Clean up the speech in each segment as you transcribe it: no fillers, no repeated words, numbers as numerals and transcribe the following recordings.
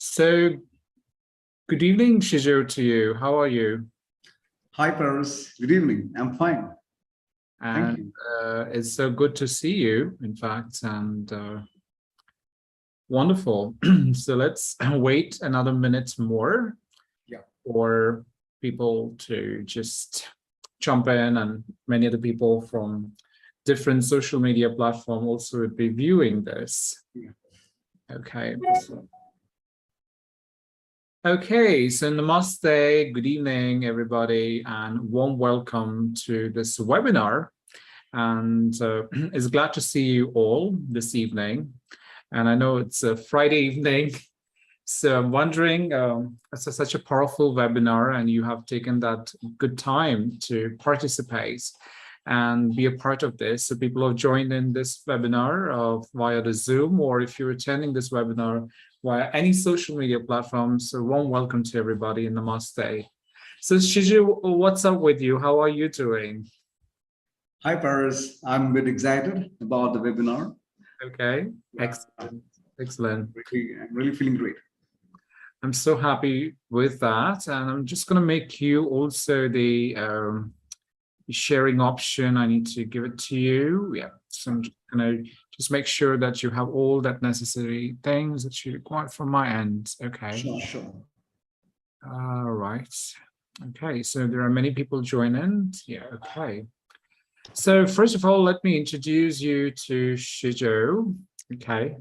So, good evening, Shijo, to you. How are you? Hi, Paris. Good evening. I'm fine. Thank And you. it's so good to see you, in fact, and wonderful. So let's wait another minute more for people to just jump in, and many other people from different social media platforms also would be viewing this. Okay. Okay, so namaste, good evening, everybody, and warm welcome to this webinar. And it's glad to see you all this evening. And I know it's a Friday evening, so I'm wondering, it's such a powerful webinar, and you have taken that good time to participate and be a part of this. So people have joined in this webinar via the Zoom, or if you're attending this webinar via any social media platforms, so warm welcome to everybody and namaste. So Shiju, what's up with you? How are you doing? Hi, Paris. I'm a bit excited about the webinar. Okay, excellent, excellent. I'm really feeling great. I'm so happy with that. And I'm just going to make you also the sharing option. I need to give it to you. Yeah, so I'm just going to just make sure that you have all that necessary things that you require from my end. Okay. Sure. All right. Okay, so there are many people joining. Yeah, okay. So first of all, let me introduce you to Shijo. Okay.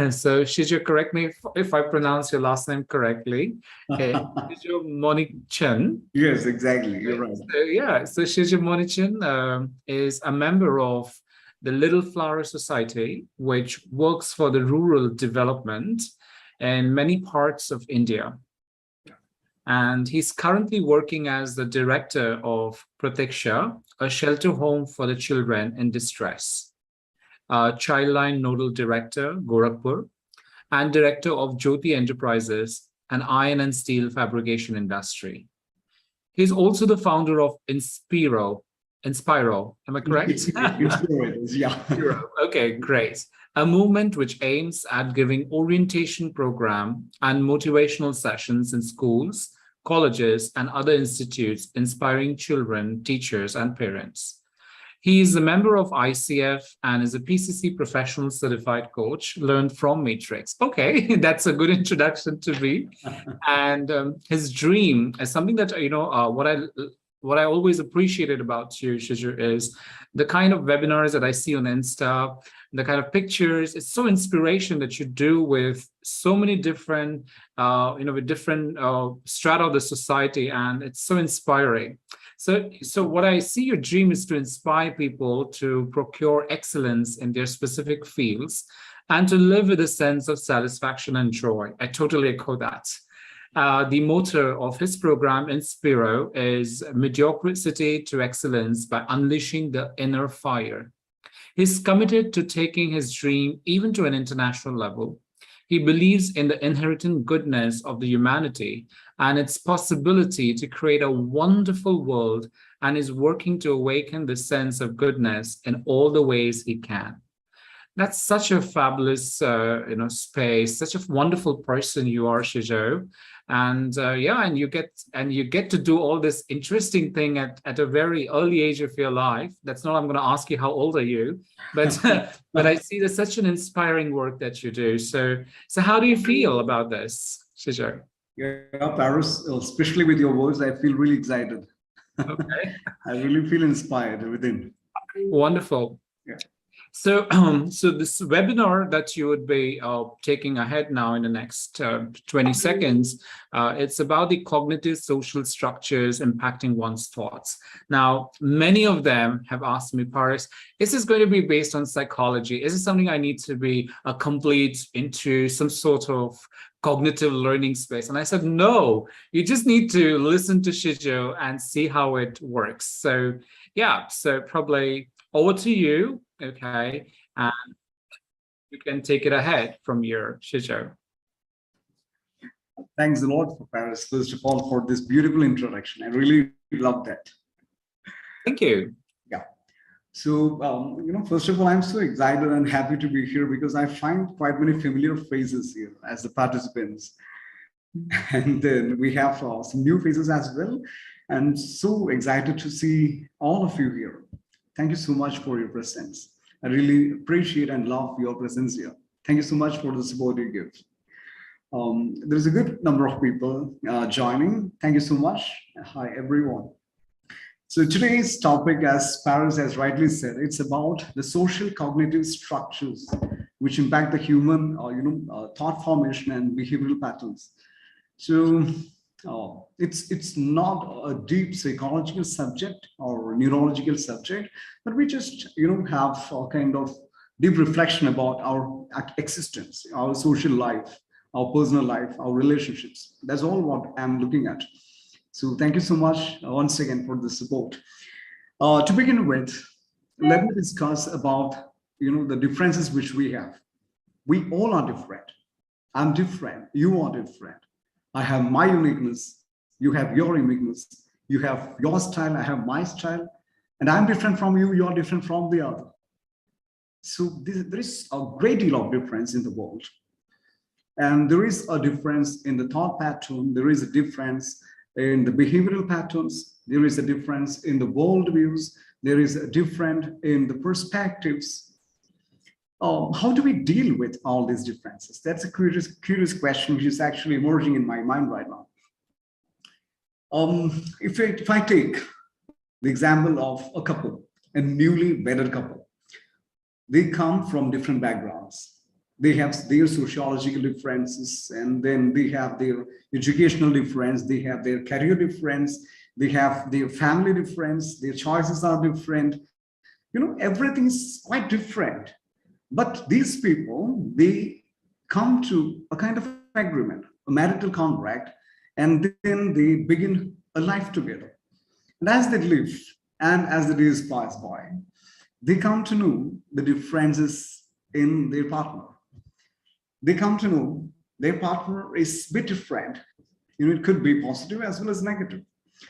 So Shijo, correct me if I pronounce your last name correctly. Shijo Monichan. Yes, exactly. You're right. So, yeah, so Shijo Monichan is a member of the Little Flower Society, which works for the rural development in many parts of India. And he's currently working as the director of Pratiksha, a shelter home for the children in distress, Childline Nodal Director, Gorakhpur, and director of Jyoti Enterprises, an iron and steel fabrication industry. He's also the founder of Inspiro, am I correct? Inspiro, yeah. Okay, great. A movement which aims at giving orientation program and motivational sessions in schools, colleges, and other institutes, inspiring children, teachers, and parents. He is a member of ICF and is a PCC professional certified coach, learned from Matrix. Okay, that's a good introduction to me. And his dream is something that, what I always appreciated about you, Shiju, is the kind of webinars that I see on Insta, the kind of pictures. It's so inspiration that you do with so many different, with different strata of the society, and it's so inspiring. So what I see your dream is to inspire people to procure excellence in their specific fields and to live with a sense of satisfaction and joy. I totally echo that. The motto of his program, Inspiro, is mediocrity to excellence by unleashing the inner fire. He's committed to taking his dream even to an international level. He believes in the inherent goodness of the humanity and its possibility to create a wonderful world, and is working to awaken the sense of goodness in all the ways he can. That's such a fabulous, space. Such a wonderful person you are, Shijo, and and you get to do all this interesting thing at a very early age of your life. That's not. I'm going to ask you how old are you, but but I see there's such an inspiring work that you do. So how do you feel about this, Shijo? Yeah, Paris, especially with your words, I feel really excited. Okay, I really feel inspired within. Wonderful. Yeah. So, so this webinar that you would be taking ahead now in the next 20 seconds, it's about the cognitive social structures impacting one's thoughts. Now, many of them have asked me, Paris, is this going to be based on psychology? Is it something I need to be complete into some sort of cognitive learning space? And I said, no, you just need to listen to Shijo and see how it works. So yeah, so probably over to you. Okay, and you can take it ahead from your Shijo. Thanks a lot, for Paris, first of all, for this beautiful introduction. I really love that. Thank you. Yeah. So, first of all, I'm so excited and happy to be here because I find quite many familiar faces here as the participants. And then we have some new faces as well. And so excited to see all of you here. Thank you so much for your presence. I really appreciate and love your presence here. Thank you so much for the support you give. There's a good number of people joining. Thank you so much. Hi, everyone. So today's topic, as Paris has rightly said, it's about the social cognitive structures which impact the human, thought formation and behavioral patterns. So it's not a deep psychological subject or neurological subject, but we just have a kind of deep reflection about our existence, our social life, our personal life, our relationships. That's all what I'm looking at. So thank you so much once again for the support. To begin with, let me discuss about the differences which we have. We all are different. I'm different. You are different. I have my uniqueness. You have your uniqueness. You have your style. I have my style. And I'm different from you. You are different from the other. So there is a great deal of difference in the world. And there is a difference in the thought pattern. There is a difference in the behavioral patterns. There is a difference in the worldviews. There is a difference in the perspectives. How do we deal with all these differences? That's a curious question which is actually emerging in my mind right now. If I take the example of a couple, a newly wedded couple, they come from different backgrounds. They have their sociological differences, and then they have their educational difference, they have their career difference, they have their family difference, their choices are different. Everything is quite different. But these people, they come to a kind of agreement, a marital contract, and then they begin a life together. And as they live, and as the days pass by, they come to know the differences in their partner. They come to know their partner is a bit different. It could be positive as well as negative.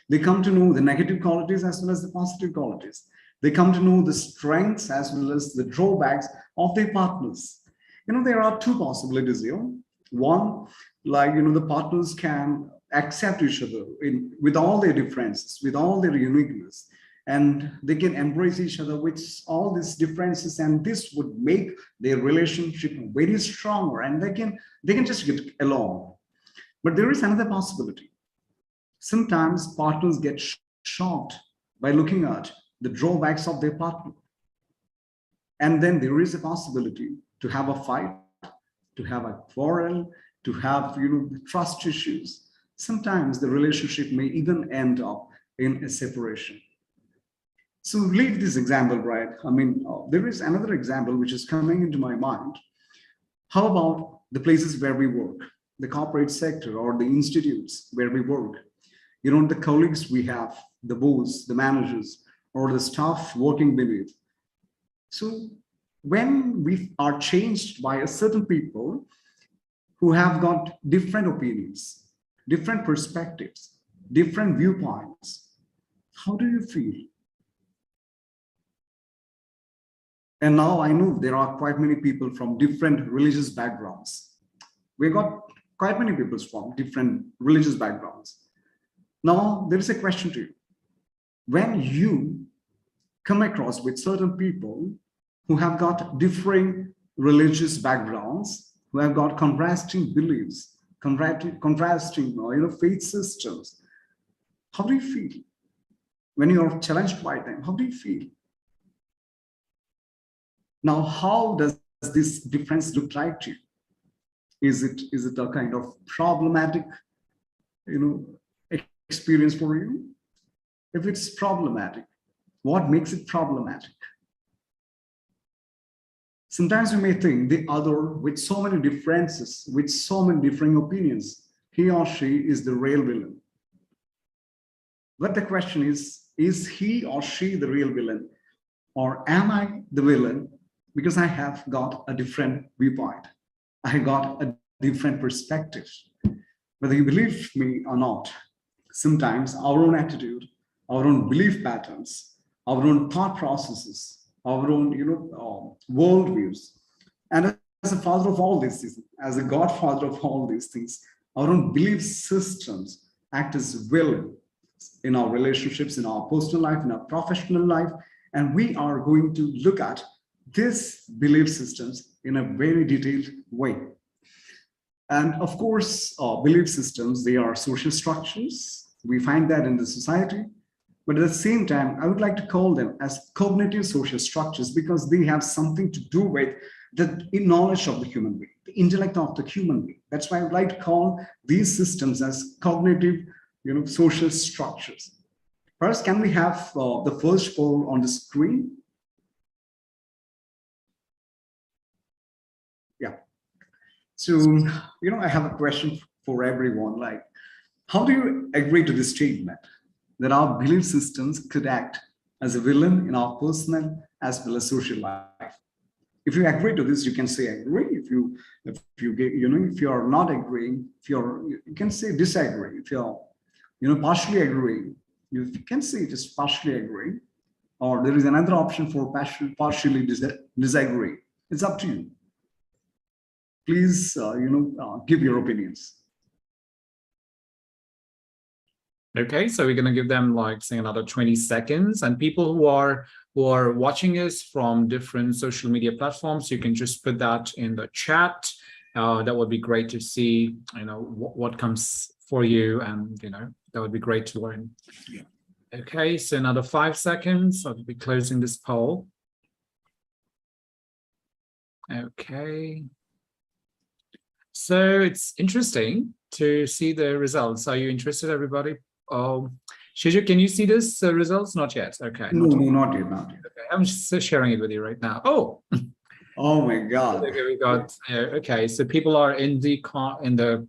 They come to know the negative qualities as well as the positive qualities. They come to know the strengths as well as the drawbacks of their partners. There are two possibilities here. One, the partners can accept each other with all their differences, with all their uniqueness, and they can embrace each other with all these differences, and this would make their relationship very stronger, and they can just get along. But there is another possibility. Sometimes partners get shocked by looking at the drawbacks of their partner, and then there is a possibility to have a fight, to have a quarrel, to have trust issues. Sometimes the relationship may even end up in a separation. So leave this example, right? There is another example which is coming into my mind. How about the places where we work, the corporate sector or the institutes where we work? The colleagues we have, the boss, the managers, or the staff working beneath. So when we are changed by a certain people who have got different opinions, different perspectives, different viewpoints, how do you feel? And now I know there are quite many people from different religious backgrounds. We got quite many people from different religious backgrounds. Now there is a question to you. When you come across with certain people who have got differing religious backgrounds, who have got contrasting beliefs, contrasting faith systems, how do you feel? When you are challenged by them, how do you feel? Now, how does this difference look like to you? Is it a kind of problematic, experience for you? If it's problematic, what makes it problematic? Sometimes you may think the other, with so many differences, with so many differing opinions, he or she is the real villain. But the question is he or she the real villain? Or am I the villain because I have got a different viewpoint? I got a different perspective. Whether you believe me or not, sometimes our own attitude, our own belief patterns, our own thought processes, our own worldviews, and as a father of all these things, as a godfather of all these things, Our own belief systems act as will in our relationships, in our personal life, in our professional life. And we are going to look at these belief systems in a very detailed way. And of course, belief systems, they are social structures. We find that in the society. But at the same time, I would like to call them as cognitive social structures because they have something to do with the knowledge of the human being, the intellect of the human being. That's why I would like to call these systems as cognitive, social structures. First, can we have the first poll on the screen? Yeah. So, I have a question for everyone. Like, how do you agree to this statement that our belief systems could act as a villain in our personal as well as social life? If you agree to this, you can say agree. If you are not agreeing, you can say disagree. If you're partially agreeing, you can say just partially agree, or there is another option for partially disagree. It's up to you. Please, give your opinions. Okay, so we're going to give them like say another 20 seconds, and people who are watching us from different social media platforms, you can just put that in the chat. That would be great to see, what comes for you, and that would be great to learn. Yeah. Okay, so another 5 seconds. I'll be closing this poll. Okay. So it's interesting to see the results. Are you interested, everybody? Shiju, can you see this results? Not yet. Okay. No, not yet. Okay. I'm just sharing it with you right now. Oh. Oh my God. Okay, we got. Okay, so people are in the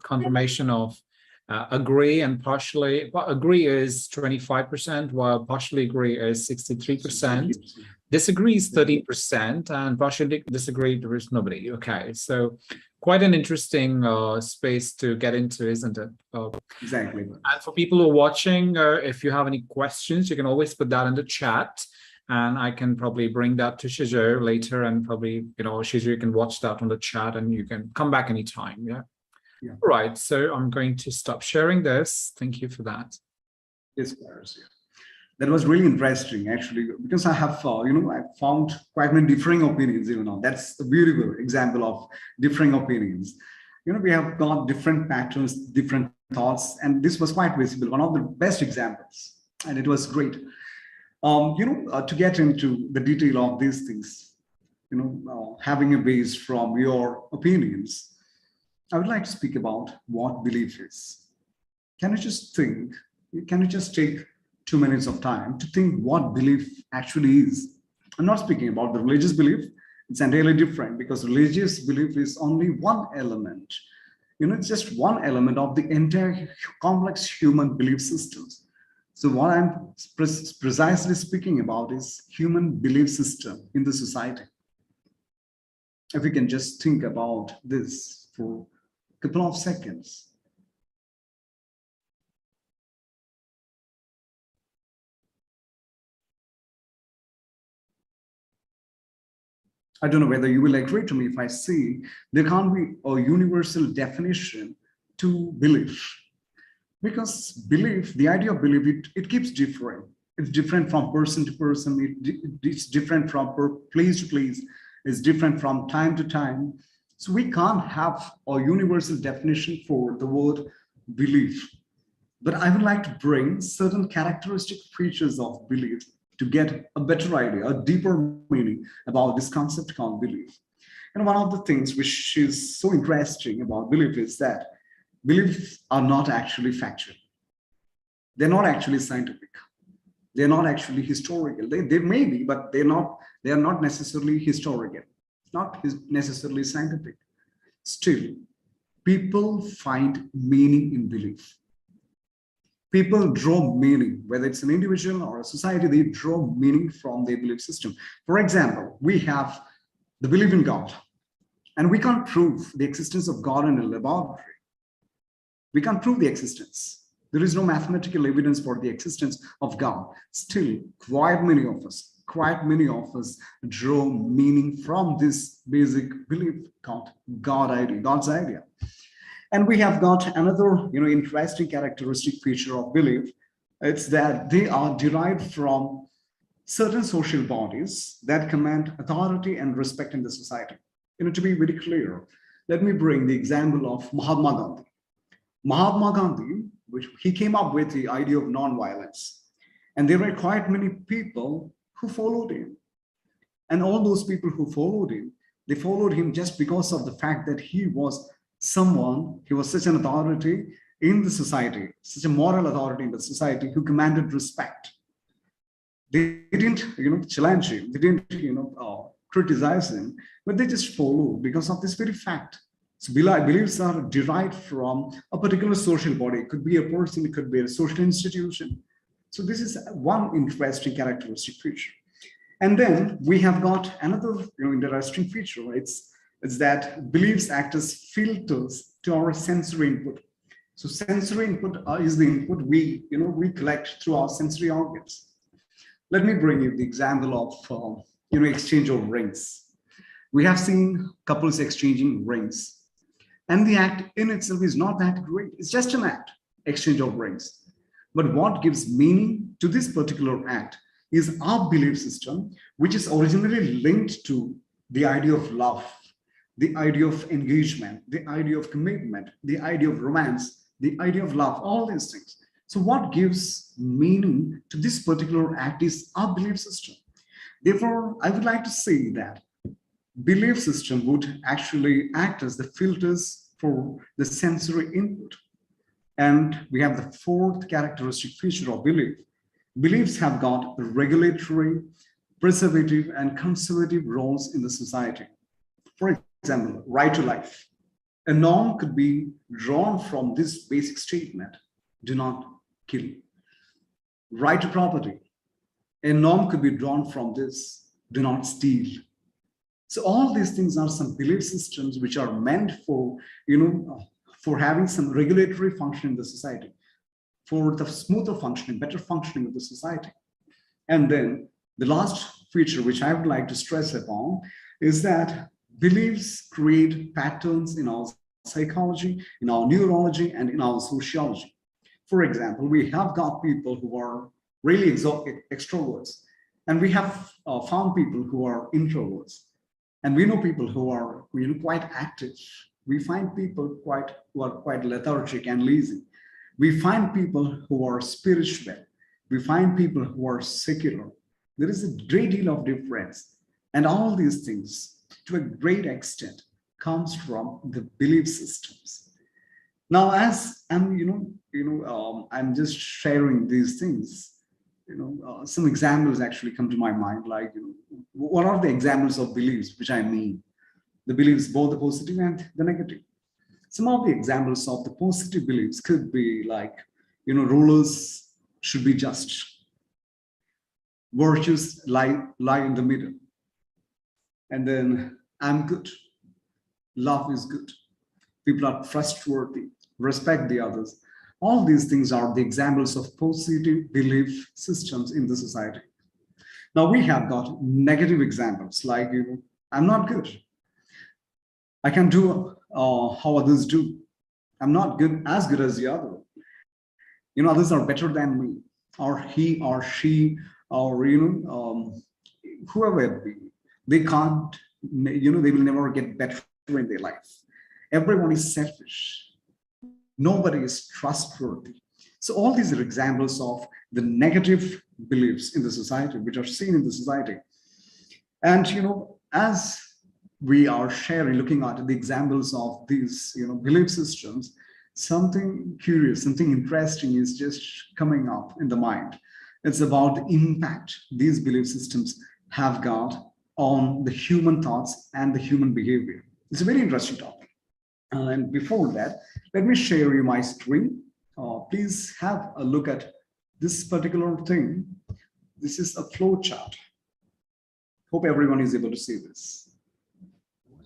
confirmation of agree and partially. Agree is 25%, while partially agree is 63%. Disagree is 30%, and partially disagree there is nobody. Okay, so quite an interesting space to get into, isn't it? Exactly. And for people who are watching, if you have any questions, you can always put that in the chat, and I can probably bring that to Shiju later, and probably, Shiju, you can watch that on the chat, and you can come back anytime. Yeah. Yeah. All right. So I'm going to stop sharing this. Thank you for that. Yes, that was really interesting, actually, because I have, I found quite many differing opinions. That's a beautiful example of differing opinions. We have got different patterns, different thoughts, and this was quite visible. One of the best examples, and it was great. To get into the detail of these things, having a base from your opinions, I would like to speak about what belief is. Can you just take 2 minutes of time to think what belief actually is? I'm not speaking about the religious belief. It's entirely different, because religious belief is only one element. It's just one element of the entire complex human belief systems. So what I'm precisely speaking about is human belief system in the society. If we can just think about this for a couple of seconds. I don't know whether you will agree to me if I say there can't be a universal definition to belief. Because belief, the idea of belief, it keeps differing. It's different from person to person. It's different from place to place. It's different from time to time. So we can't have a universal definition for the word belief. But I would like to bring certain characteristic features of belief to get a better idea, a deeper meaning about this concept called belief. And one of the things which is so interesting about belief is that beliefs are not actually factual. They're not actually scientific. They're not actually historical. They may be, but they are not necessarily historical, not necessarily scientific. Still, people find meaning in belief. People draw meaning, whether it's an individual or a society, they draw meaning from their belief system. For example, we have the belief in God, and we can't prove the existence of God in a laboratory. We can't prove the existence. There is no mathematical evidence for the existence of God. Still, quite many of us draw meaning from this basic belief called God's idea. And we have got another, interesting characteristic feature of belief. It's that they are derived from certain social bodies that command authority and respect in the society. To be very clear, let me bring the example of Mahatma Gandhi. Mahatma Gandhi, which he came up with the idea of non-violence, and there were quite many people who followed him. And all those people who followed him, they followed him just because of the fact that he was he was such an authority in the society, such a moral authority in the society who commanded respect. They didn't, challenge him. They didn't, criticize him, but they just followed because of this very fact. So beliefs are derived from a particular social body. It could be a person, it could be a social institution. So this is one interesting characteristic feature. And then we have got another interesting feature. It's that beliefs act as filters to our sensory input. So sensory input is the input we collect through our sensory organs. Let me bring you the example of exchange of rings. We have seen couples exchanging rings, and the act in itself is not that great. It's just an act, exchange of rings. But what gives meaning to this particular act is our belief system, which is originally linked to the idea of love, the idea of engagement, the idea of commitment, the idea of romance, the idea of love, all these things. So what gives meaning to this particular act is our belief system. Therefore, I would like to say that belief system would actually act as the filters for the sensory input. And we have the fourth characteristic feature of belief. Beliefs have got regulatory, preservative, and conservative roles in the society. For example, right to life. A norm could be drawn from this basic statement: do not kill. Right to property. A norm could be drawn from this: do not steal. So all these things are some belief systems which are meant for, for having some regulatory function in the society, for the smoother functioning, better functioning of the society. And then the last feature which I would like to stress upon is that beliefs create patterns in our psychology, in our neurology, and in our sociology. For example, we have got people who are really extroverts, and we have found people who are introverts. And we know people who are quite active. We find people who are quite lethargic and lazy. We find people who are spiritual. We find people who are secular. There is a great deal of difference. And all these things, to a great extent, comes from the belief systems. Now, as I'm, I'm just sharing these things, some examples actually come to my mind, like, what are the examples of beliefs, which I mean? The beliefs, both the positive and the negative. Some of the examples of the positive beliefs could be like, rulers should be just. Virtues lie in the middle. And then I'm good. Love is good. People are trustworthy, respect the others. All these things are the examples of positive belief systems in the society. Now we have got negative examples, like, I'm not good. I can do how others do. I'm not as good as the other. Others are better than me, or he or she, or whoever it be. They can't, they will never get better in their life. Everyone is selfish. Nobody is trustworthy. So all these are examples of the negative beliefs in the society, which are seen in the society. And as we are looking at the examples of these belief systems, something curious, something interesting is just coming up in the mind. It's about the impact these belief systems have got on the human thoughts and the human behavior. It's a very interesting topic. And before that, let me share you my screen. Please have a look at this particular thing. This is a flow chart. Hope everyone is able to see this.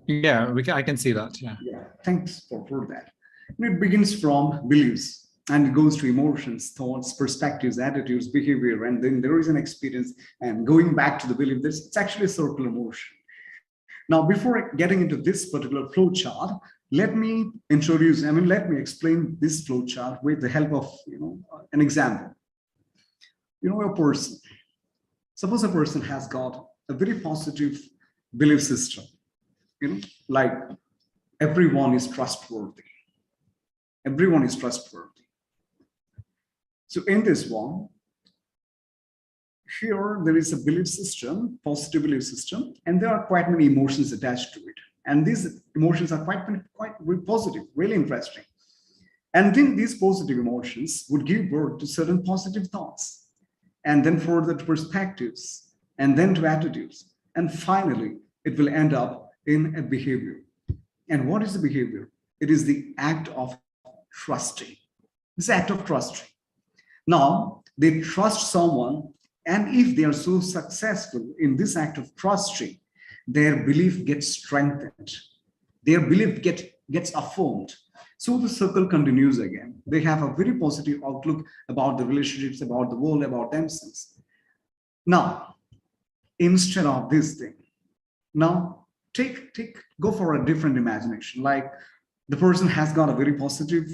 Yeah, I can see that. Yeah. Thanks for that. And it begins from beliefs and it goes to emotions, thoughts, perspectives, attitudes, behavior, and then there is an experience. And going back to the belief, it's actually a circular motion. Now, before getting into this particular flow chart, Let me let me explain this flow chart with the help of, an example. A person, suppose a person has got a very positive belief system, like everyone is trustworthy. Everyone is trustworthy. So in this one, here there is a belief system, positive belief system, and there are quite many emotions attached to it. And these emotions are quite very positive, really interesting. And then these positive emotions would give birth to certain positive thoughts, and then further to perspectives, and then to attitudes. And finally, it will end up in a behavior. And what is the behavior? It is the act of trusting. This act of trusting. Now, they trust someone, and if they are so successful in this act of trusting, their belief gets strengthened. Their belief gets affirmed. So the circle continues again. They have a very positive outlook about the relationships, about the world, about themselves. Now, instead of this thing, now go for a different imagination. Like the person has got a very positive,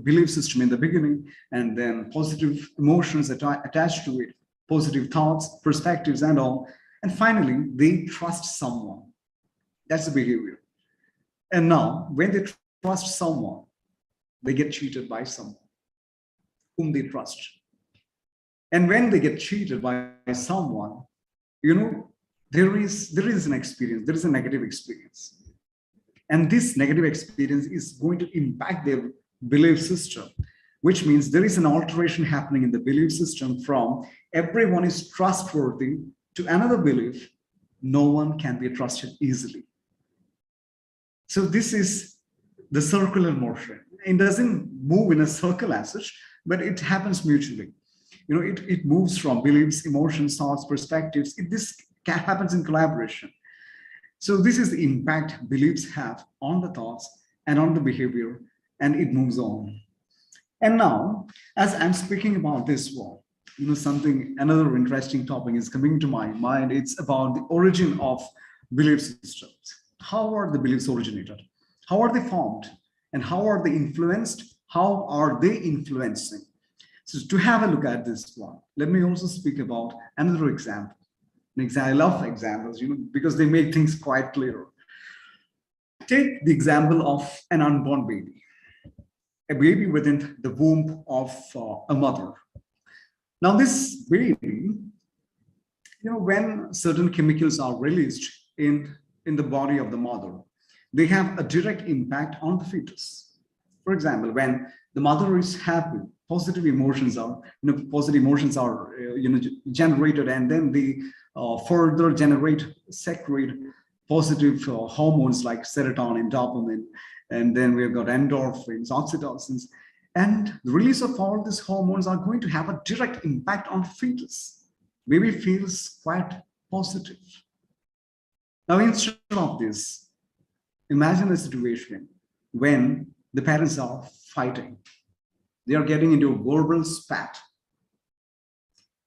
belief system in the beginning, and then positive emotions attached to it, positive thoughts, perspectives, and all. And finally, they trust someone. That's the behavior. And now, when they trust someone, they get cheated by someone whom they trust. And when they get cheated by someone, there is an experience, there is a negative experience. And this negative experience is going to impact their belief system, which means there is an alteration happening in the belief system from everyone is trustworthy to another belief, no one can be trusted easily. So this is the circular motion. It doesn't move in a circle as such, but it happens mutually. It moves from beliefs, emotions, thoughts, perspectives. This happens in collaboration. So this is the impact beliefs have on the thoughts and on the behavior, and it moves on. And now, as I'm speaking about this one, another interesting topic is coming to my mind. It's about the origin of belief systems. How are the beliefs originated? How are they formed? And how are they influenced? How are they influencing? So to have a look at this one, let me also speak about another example. I love examples, because they make things quite clear. Take the example of an unborn baby, a baby within the womb of a mother. Now, this baby, when certain chemicals are released in the body of the mother, they have a direct impact on the fetus. For example, when the mother is happy, positive emotions are generated, and then they further secrete positive hormones like serotonin, dopamine, and then we've got endorphins, oxytocins. And the release of all these hormones are going to have a direct impact on the fetus. Baby feels quite positive. Now, instead of this, imagine a situation when the parents are fighting. They are getting into a verbal spat.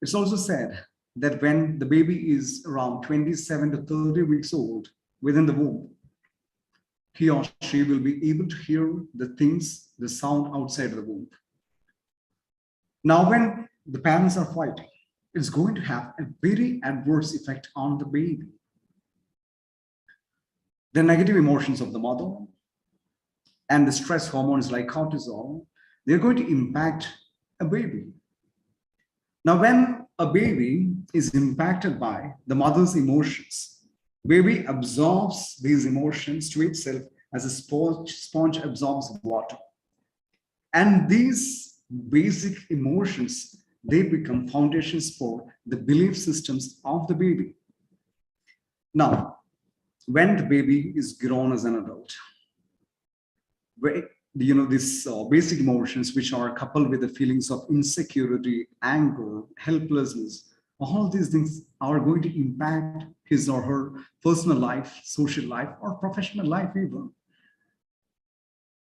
It's also said that when the baby is around 27 to 30 weeks old within the womb, he or she will be able to hear the sound outside the womb. Now, when the parents are fighting, it's going to have a very adverse effect on the baby. The negative emotions of the mother and the stress hormones like cortisol, they're going to impact a baby. Now, when a baby is impacted by the mother's emotions, baby absorbs these emotions to itself as a sponge absorbs water. And these basic emotions, they become foundations for the belief systems of the baby. Now, when the baby is grown as an adult, these basic emotions, which are coupled with the feelings of insecurity, anger, helplessness, all these things are going to impact his or her personal life, social life, or professional life even.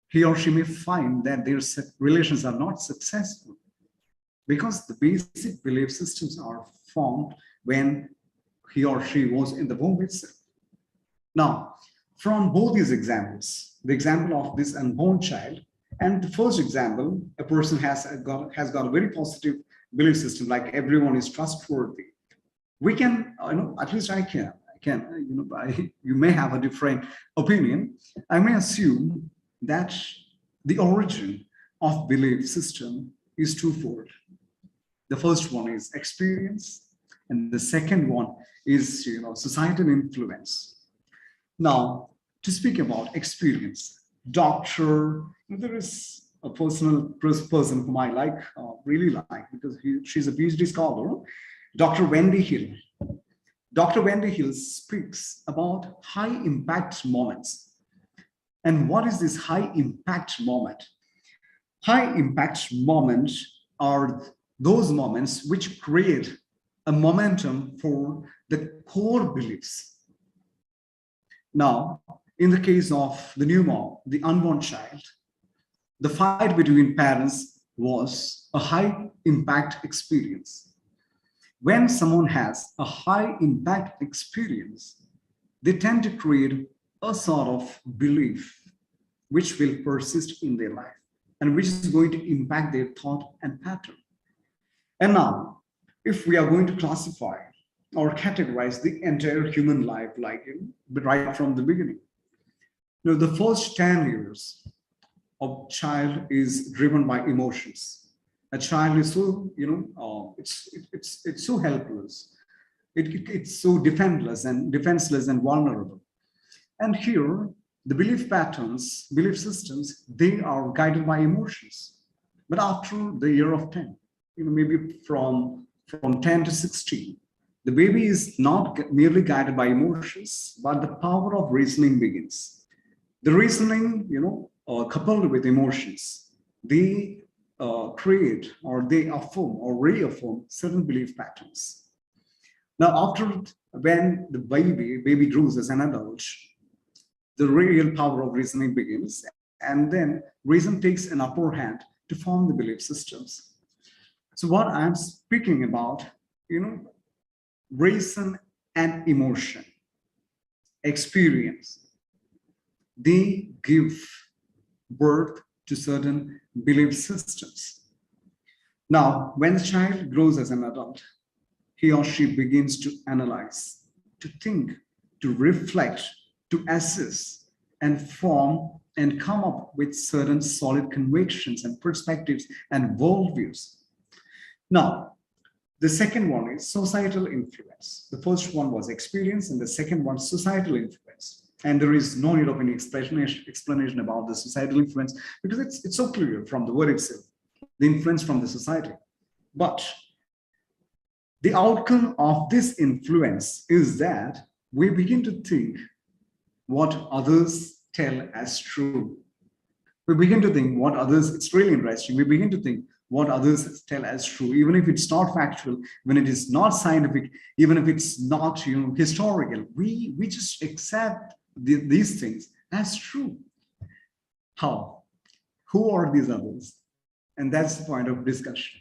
He or she may find that their relations are not successful because the basic belief systems are formed when he or she was in the womb itself. Now, from both these examples, the example of this unborn child and the first example, a person has got a very positive belief system, like everyone is trustworthy. We can, at least I can, you may have a different opinion. I may assume that the origin of belief system is twofold. The first one is experience, and the second one is, societal influence. Now, to speak about experience, doctor, there is a person whom I like, really like, because she's a PhD scholar, Dr. Wendy Hill. Dr. Wendy Hill speaks about high impact moments. And what is this high impact moment? High impact moments are those moments which create a momentum for the core beliefs. Now, in the case of the newborn, the unborn child, the fight between parents was a high impact experience. When someone has a high impact experience, they tend to create a sort of belief which will persist in their life and which is going to impact their thought and pattern. And now, if we are going to classify or categorize the entire human life, like right from the beginning, the first 10 years of child is driven by emotions. A child is so, it's so helpless. It's so defenseless and vulnerable. And here, the belief patterns, belief systems, they are guided by emotions. But after the year of 10, maybe from 10 to 16, the baby is not merely guided by emotions, but the power of reasoning begins. The reasoning, coupled with emotions, they create or they affirm or reaffirm certain belief patterns. Now, when the baby grows as an adult, the real power of reasoning begins, and then reason takes an upper hand to form the belief systems. So what I'm speaking about, reason and emotion, experience, they give birth to certain belief systems. Now, when the child grows as an adult, he or she begins to analyze, to think, to reflect, to assess, and form and come up with certain solid convictions and perspectives and worldviews. Now, the second one is societal influence. The first one was experience, and the second one, societal influence. And there is no need of any explanation about the societal influence, because it's so clear from the word itself, the influence from the society. But the outcome of this influence is that we begin to think what others tell as true. We begin to think what others, it's really interesting, we begin to think what others tell as true, even if it's not factual, when it is not scientific, even if it's not historical, we just accept these things as true. How? Who are these others? And that's the point of discussion.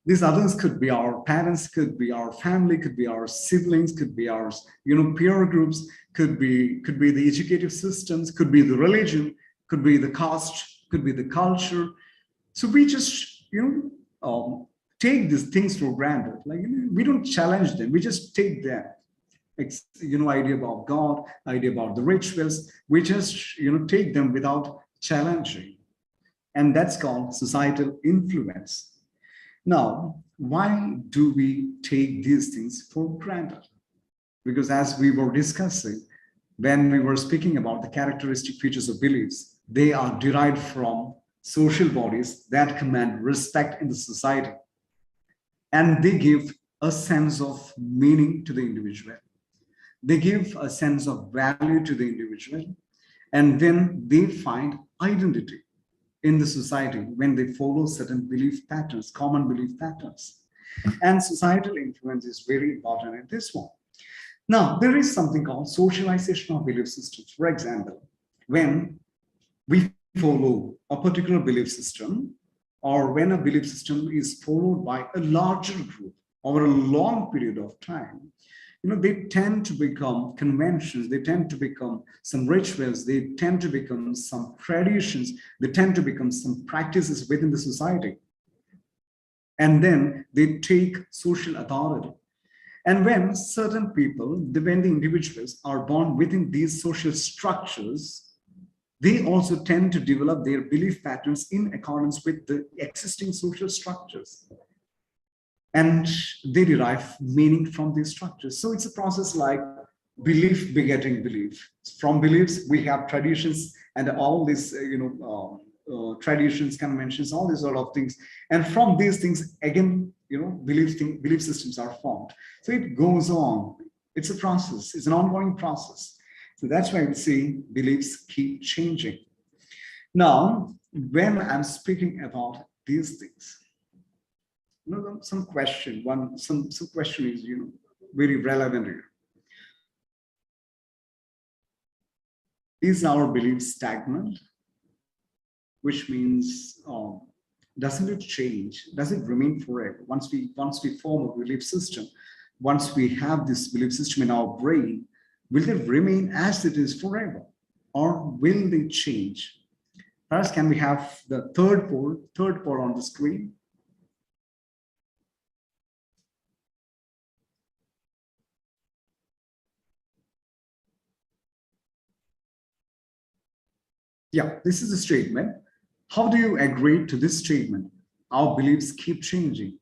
These others could be our parents, could be our family, could be our siblings, could be our peer groups, could be the educative systems, could be the religion, could be the caste, could be the culture. So we just take these things for granted. We don't challenge them. We just take them. Idea about God, idea about the rituals. We just take them without challenging, and that's called societal influence. Now, why do we take these things for granted? Because as we were discussing, when we were speaking about the characteristic features of beliefs, they are derived from social bodies that command respect in the society. And they give a sense of meaning to the individual. They give a sense of value to the individual. And then they find identity in the society when they follow certain belief patterns, common belief patterns. And societal influence is very important in this one. Now, there is something called socialization of belief systems. For example, when we follow a particular belief system, or when a belief system is followed by a larger group over a long period of time, they tend to become conventions, they tend to become some rituals, they tend to become some traditions, they tend to become some practices within the society. And then they take social authority. And when certain people, when the individuals are born within these social structures, they also tend to develop their belief patterns in accordance with the existing social structures. And they derive meaning from these structures. So it's a process like belief begetting belief. From beliefs, we have traditions and all these, traditions, conventions, all these sort of things. And from these things, again, belief systems are formed. So it goes on. It's a process. It's an ongoing process. So that's why we see beliefs keep changing. Now, when I'm speaking about these things, some question is very relevant here. Is our belief stagnant? Which means, doesn't it change? Does it remain forever? Once we form a belief system, once we have this belief system in our brain, will it remain as it is forever, or will they change? Perhaps can we have the third poll on the screen? Yeah, this is a statement. How do you agree to this statement? Our beliefs keep changing.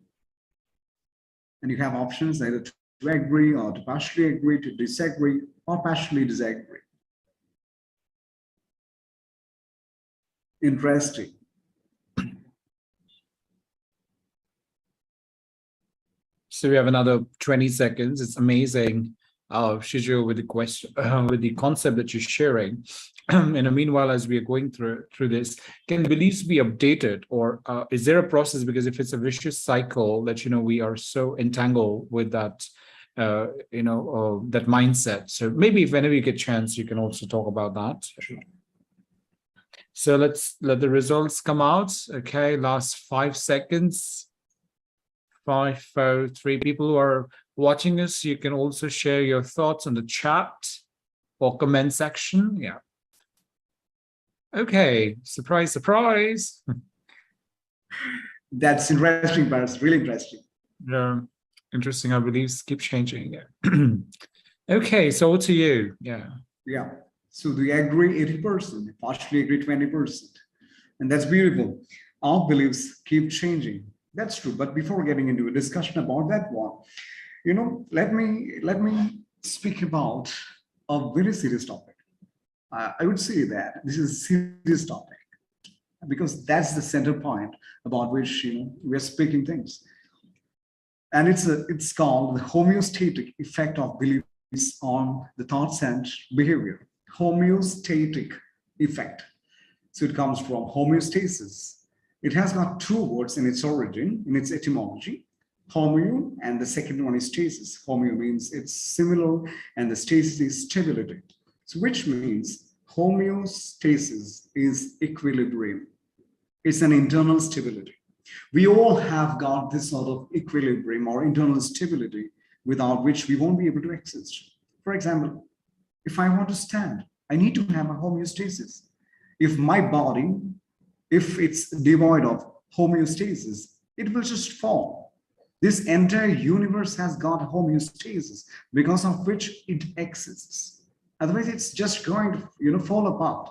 And you have options either to agree or to partially agree, to disagree or partially disagree. Interesting. So we have another 20 seconds. It's amazing, Shijo, with the question, with the concept that you're sharing. In the meanwhile, as we are going through this, can beliefs be updated, or is there a process? Because if it's a vicious cycle that we are so entangled with that, that mindset. So maybe if whenever you get a chance, you can also talk about that. So let's let the results come out. Okay, last 5 seconds. 5, 4, 3. People who are watching us, you can also share your thoughts on the chat or comment section. Yeah. Okay. Surprise, surprise. That's interesting, but it's really interesting. Yeah. Interesting. Our beliefs keep changing. Yeah. Okay. So to you. Yeah. Yeah. So do you agree 80%, partially agree 20%? And that's beautiful. Our beliefs keep changing. That's true. But before getting into a discussion about that one, let me speak about a very serious topic. I would say that this is a serious topic because that's the center point about which we are speaking things. And it's called the homeostatic effect of beliefs on the thoughts and behavior. Homeostatic effect. So it comes from homeostasis. It has got 2 words in its origin, in its etymology, homeo, and the second one is stasis. Homeo means it's similar, and the stasis is stability. So which means homeostasis is equilibrium. It's an internal stability. We all have got this sort of equilibrium or internal stability without which we won't be able to exist. For example, if I want to stand, I need to have a homeostasis. If my body, if it's devoid of homeostasis, it will just fall. This entire universe has got homeostasis because of which it exists. Otherwise, it's just going to fall apart.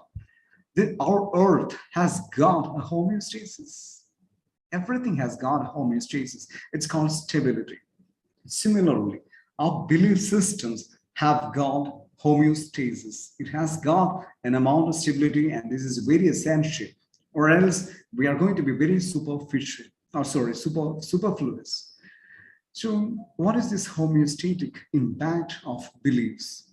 Our earth has got a homeostasis. Everything has got a homeostasis. It's called stability. Similarly, our belief systems have got homeostasis. It has got an amount of stability, and this is very essential, or else we are going to be very superficial, superfluous. So what is this homeostatic impact of beliefs?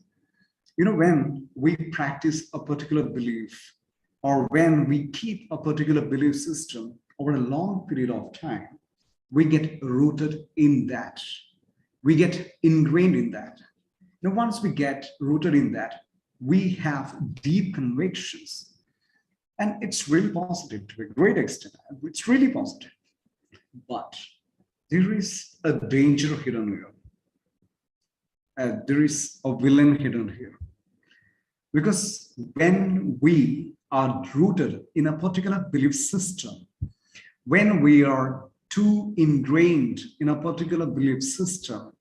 When we practice a particular belief, or when we keep a particular belief system over a long period of time, we get rooted in that. We get ingrained in that. Now, once we get rooted in that, we have deep convictions. And it's really positive to a great extent. It's really positive. But there is a danger here and here. there is a villain hidden here. Because when we are rooted in a particular belief system, when we are too ingrained in a particular belief system,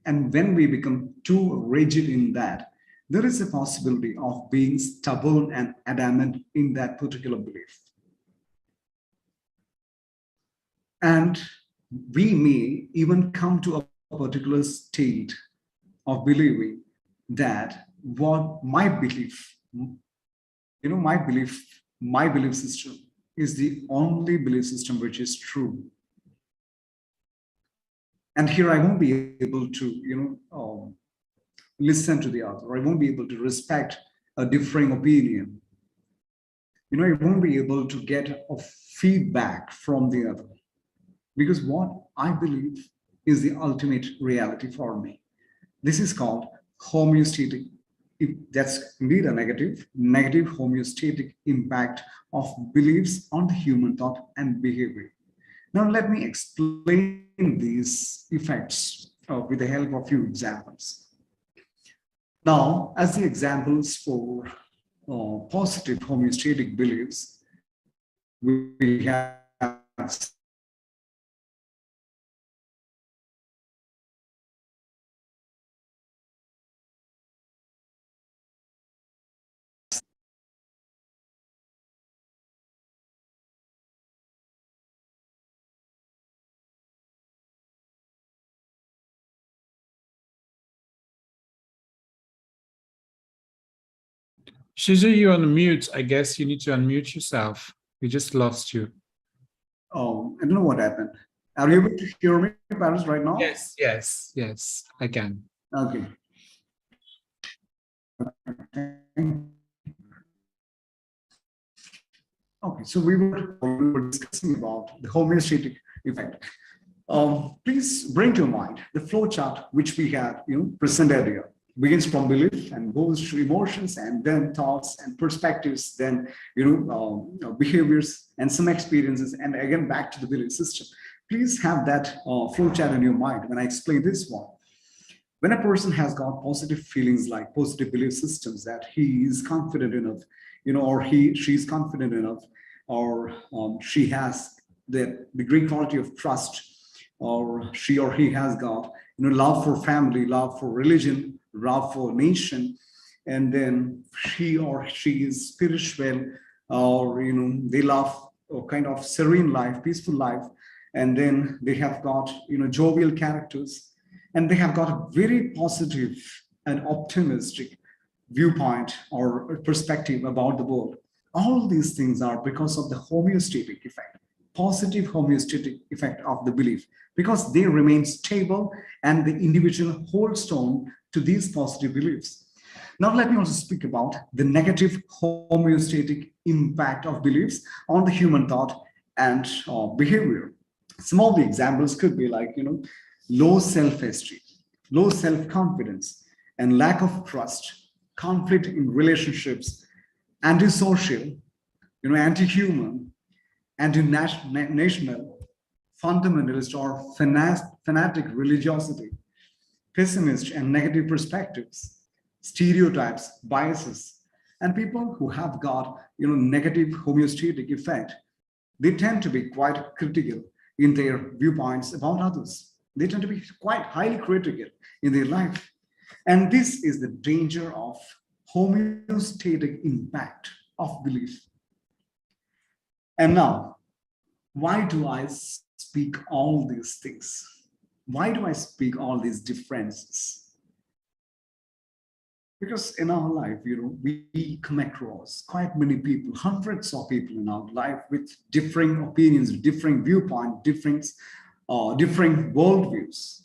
and when we become too rigid in that, there is a possibility of being stubborn and adamant in that particular belief. And we may even come to a particular state of believing that what my belief, my belief system is the only belief system which is true. And here I won't be able to, listen to the other. I won't be able to respect a differing opinion. I won't be able to get a feedback from the other, because what I believe is the ultimate reality for me. This is called homeostatic. That's indeed a negative homeostatic impact of beliefs on the human thought and behavior. Now, let me explain these effects with the help of a few examples. Now, as the examples for positive homeostatic beliefs, we have Shiju, you're on mute. I guess you need to unmute yourself. We just lost you. I don't know what happened. Are you able to hear me, Paris, right now? Yes, I can. Okay. Okay, so we were discussing about the homeostatic effect. Please bring to mind the flow chart which we had presented earlier. Begins from belief and goes to emotions and then thoughts and perspectives, then behaviors and some experiences, and again back to the belief system. Please have that flow chart in your mind when I explain this one. When a person has got positive feelings like positive belief systems, that he is confident enough, or she's confident enough, or she has the great quality of trust, or she or he has got love for family, love for religion, love for nation, and then she or she is spiritual, or they love a kind of serene life, peaceful life, and then they have got jovial characters, and they have got a very positive and optimistic viewpoint or perspective about the world. All these things are because of the homeostatic effect, positive homeostatic effect of the belief, because they remain stable and the individual holds on to these positive beliefs. Now, let me also speak about the negative homeostatic impact of beliefs on the human thought and behavior. Some of the examples could be like, low self-esteem, low self-confidence, and lack of trust, conflict in relationships, antisocial, anti-human, anti-national, fundamentalist or fanatic religiosity, pessimist and negative perspectives, stereotypes, biases, and people who have got negative homeostatic effect, they tend to be quite critical in their viewpoints about others. They tend to be quite highly critical in their life. And this is the danger of homeostatic impact of belief. And now, why do I speak all these things? Why do I speak all these differences? Because in our life, we come across quite many people, hundreds of people in our life with differing opinions, differing viewpoints, differing worldviews.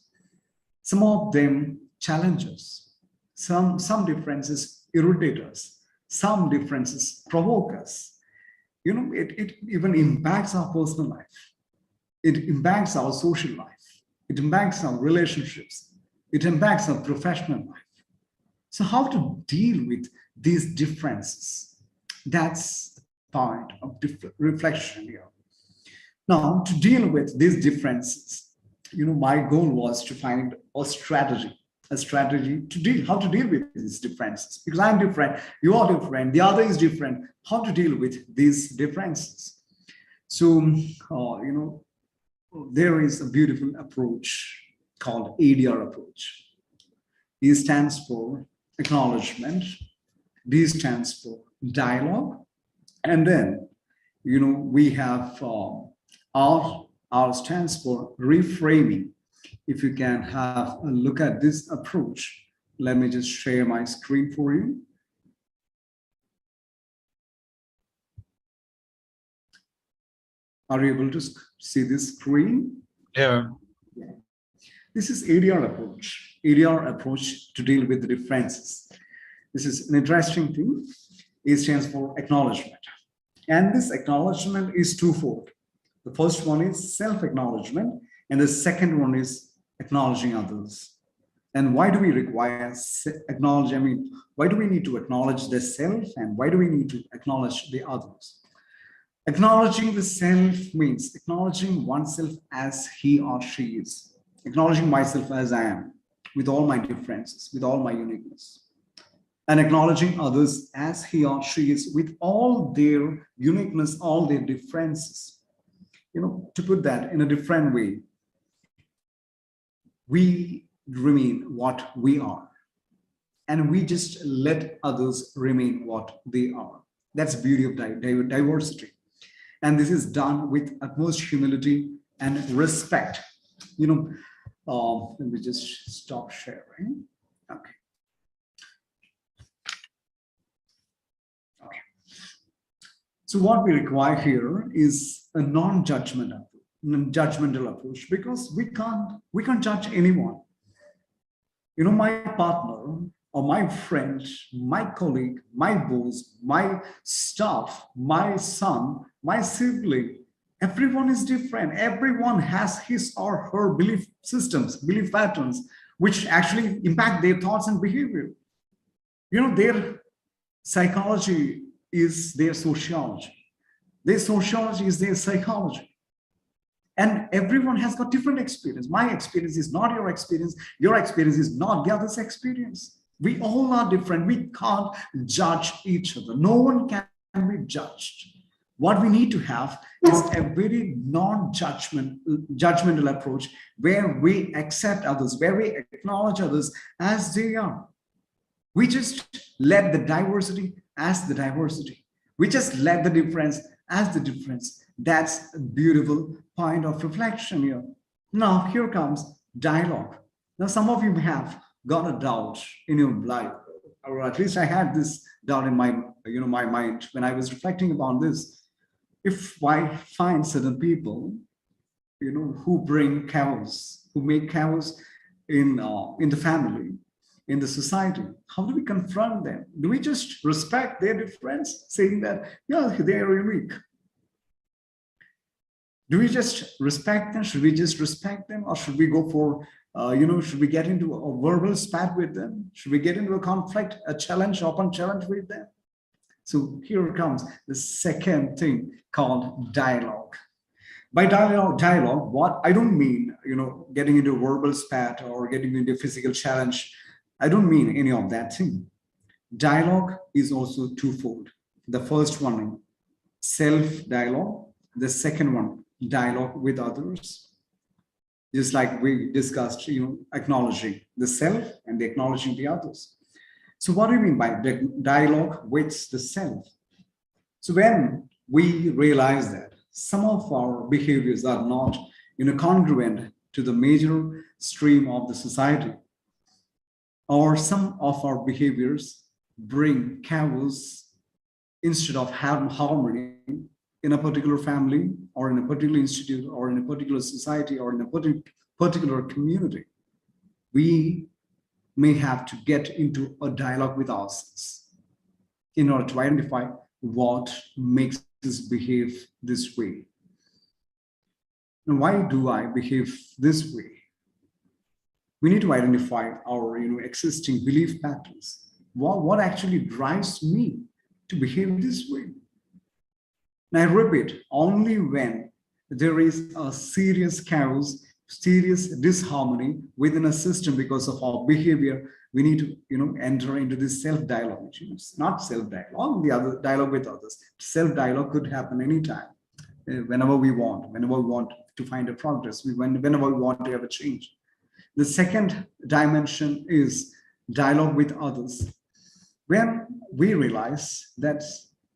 Some of them challenge us. Some differences irritate us. Some differences provoke us. It even impacts our personal life. It impacts our social life. It impacts our relationships. It impacts our professional life. So how to deal with these differences? That's the point of reflection here. Now, to deal with these differences, my goal was to find a strategy a strategy to deal, how to deal with these differences. Because I'm different, you are different, the other is different. How to deal with these differences? So, there is a beautiful approach called ADR approach. E stands for acknowledgement, D stands for dialogue, and then we have R stands for reframing. If you can have a look at this approach, let me just share my screen for you. Are you able to see this screen? Yeah. This is ADR approach. ADR approach to deal with the differences. This is an interesting thing. A stands for acknowledgement. And this acknowledgement is twofold. The first one is self-acknowledgement, and the second one is acknowledging others. And why do we require acknowledge? I mean, why do we need to acknowledge the self, and why do we need to acknowledge the others? Acknowledging the self means acknowledging oneself as he or she is, acknowledging myself as I am, with all my differences, with all my uniqueness, and acknowledging others as he or she is, with all their uniqueness, all their differences. To put that in a different way, we remain what we are, and we just let others remain what they are. That's the beauty of diversity. And this is done with utmost humility and respect. Let me just stop sharing. Okay. So what we require here is a non-judgmental approach, because we can't judge anyone. My partner or my friend, my colleague, my boss, my staff, my son, my sibling, everyone is different. Everyone has his or her belief systems, belief patterns, which actually impact their thoughts and behavior. Their psychology is their sociology. Their sociology is their psychology. And everyone has got different experience. My experience is not your experience. Your experience is not the other's experience. We all are different. We can't judge each other. No one can be judged. What we need to have is a very non-judgmental approach, where we accept others, where we acknowledge others as they are. We just let the diversity as the diversity. We just let the difference as the difference. That's a beautiful point of reflection here. Now, here comes dialogue. Now, some of you have got a doubt in your life, or at least I had this doubt in my mind when I was reflecting upon this. If I find certain people, who bring chaos, who make chaos in the family, in the society, how do we confront them? Do we just respect their difference, saying that, yeah, they are unique? Do we just respect them? Should we just respect them? Or should we go for, should we get into a verbal spat with them? Should we get into a conflict, a challenge, open challenge with them? So here comes the second thing called dialogue. By dialogue, what I don't mean, getting into a verbal spat or getting into a physical challenge. I don't mean any of that thing. Dialogue is also twofold. The first one, self-dialogue. The second one, dialogue with others. Just like we discussed, acknowledging the self and acknowledging the others. So what do you mean by dialogue with the self? So when we realize that some of our behaviors are not congruent to the major stream of the society, or some of our behaviors bring chaos instead of harmony in a particular family, or in a particular institute, or in a particular society, or in a particular community, we may have to get into a dialogue with ourselves in order to identify what makes us behave this way. And why do I behave this way? We need to identify our existing belief patterns. What actually drives me to behave this way? And I repeat, only when there is a serious chaos, serious disharmony within a system because of our behavior, we need to, enter into this self-dialogue. It's not self-dialogue, the other dialogue with others. Self-dialogue could happen anytime, whenever we want to find a progress, whenever we want to have a change. The second dimension is dialogue with others. When we realize that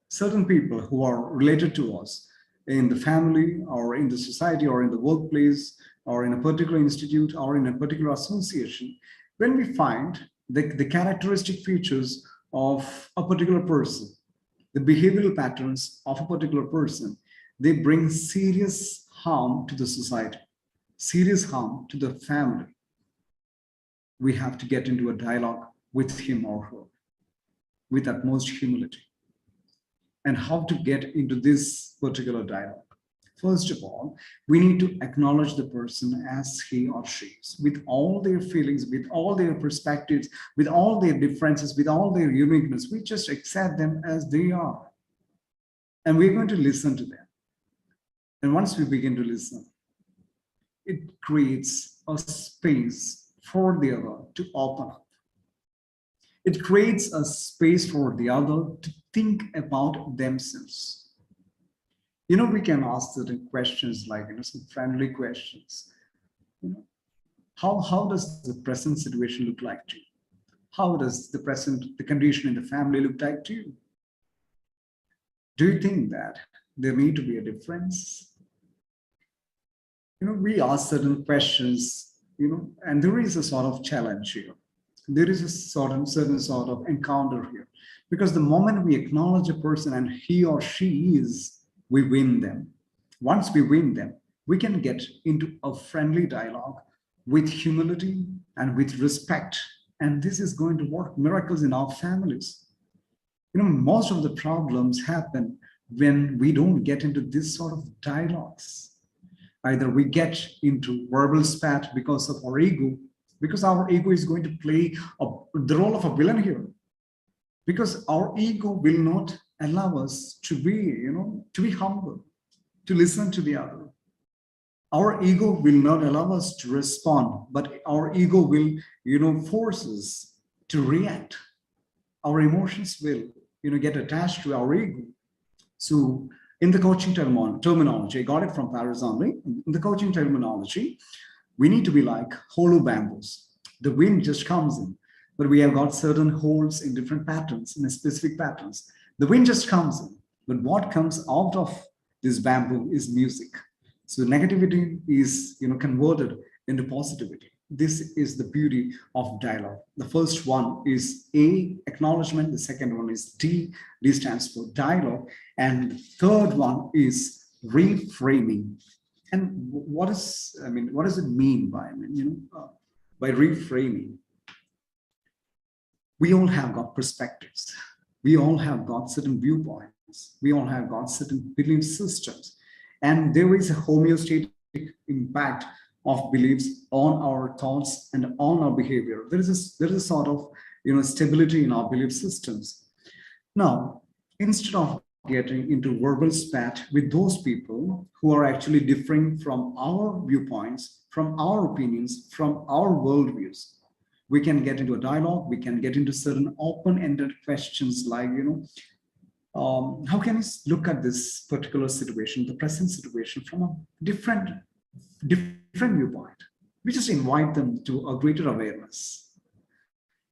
certain people who are related to us in the family or in the society or in the workplace or in a particular institute or in a particular association, when we find the characteristic features of a particular person, the behavioral patterns of a particular person, they bring serious harm to the society, serious harm to the family. We have to get into a dialogue with him or her with utmost humility. And how to get into this particular dialogue? First of all, we need to acknowledge the person as he or she is, with all their feelings, with all their perspectives, with all their differences, with all their uniqueness. We just accept them as they are. And we're going to listen to them. And once we begin to listen, it creates a space for the other to open up. It creates a space for the other to think about themselves. We can ask certain questions like, some friendly questions. How does the present situation look like to you? How does the condition in the family look like to you? Do you think that there need to be a difference? We ask certain questions, and there is a sort of challenge here. There is a certain sort of encounter here. Because the moment we acknowledge a person and he or she is, we win them. Once we win them, we can get into a friendly dialogue with humility and with respect. And this is going to work miracles in our families. Most of the problems happen when we don't get into this sort of dialogues. Either we get into verbal spat because of our ego, because our ego is going to play the role of a villain here. Because our ego will not allow us to be humble, to listen to the other. Our ego will not allow us to respond, but our ego will, force us to react. Our emotions will, get attached to our ego. So in the coaching terminology, I got it from Paris only. In the coaching terminology, we need to be like hollow bamboos. The wind just comes in, but we have got certain holes in different patterns, in specific patterns. The wind just comes in, but what comes out of this bamboo is music. So negativity is, converted into positivity. This is the beauty of dialogue. The first one is A, acknowledgement. The second one is D. D stands for dialogue. And the third one is reframing. And what does it mean by, by reframing? We all have got perspectives. We all have got certain viewpoints. We all have got certain belief systems. And there is a homeostatic impact of beliefs on our thoughts and on our behavior. There is a sort of stability in our belief systems. Now, instead of getting into verbal spat with those people who are actually differing from our viewpoints, from our opinions, from our worldviews, we can get into a dialogue. We can get into certain open-ended questions like, how can you look at this particular situation, the present situation, from a different viewpoint? We just invite them to a greater awareness.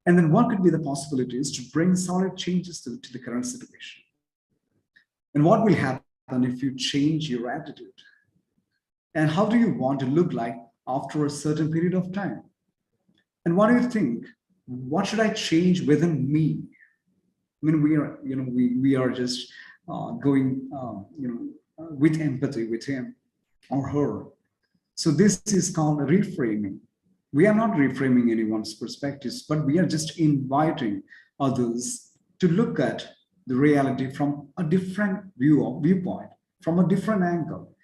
And then what could be the possibilities to bring solid changes to the current situation? And what will happen if you change your attitude? And how do you want to look like after a certain period of time? And what do you think? What should I change within me? We are just going, with empathy with him or her. So this is called reframing. We are not reframing anyone's perspectives, but we are just inviting others to look at the reality from a different viewpoint, from a different angle.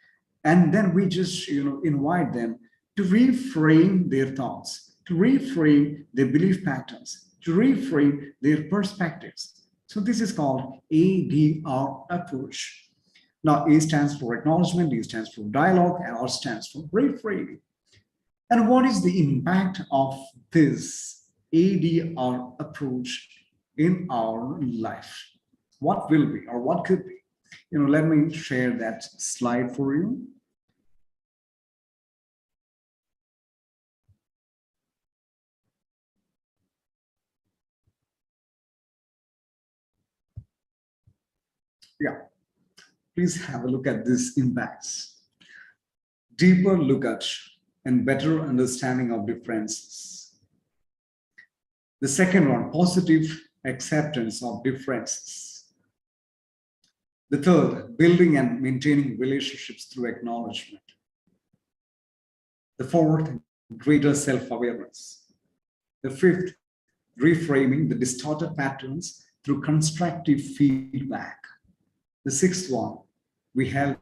And then we just, invite them to reframe their thoughts, to reframe their belief patterns, to reframe their perspectives. So this is called ADR approach. Now, A stands for acknowledgement, D stands for dialogue, and R stands for reframing. And what is the impact of this ADR approach in our life? What will be or what could be? Let me share that slide for you. Yeah, please have a look at these impacts. Deeper look at and better understanding of differences. The second one, positive acceptance of differences. The third, building and maintaining relationships through acknowledgement. The fourth, greater self-awareness. The fifth, reframing the distorted patterns through constructive feedback. The sixth one, we help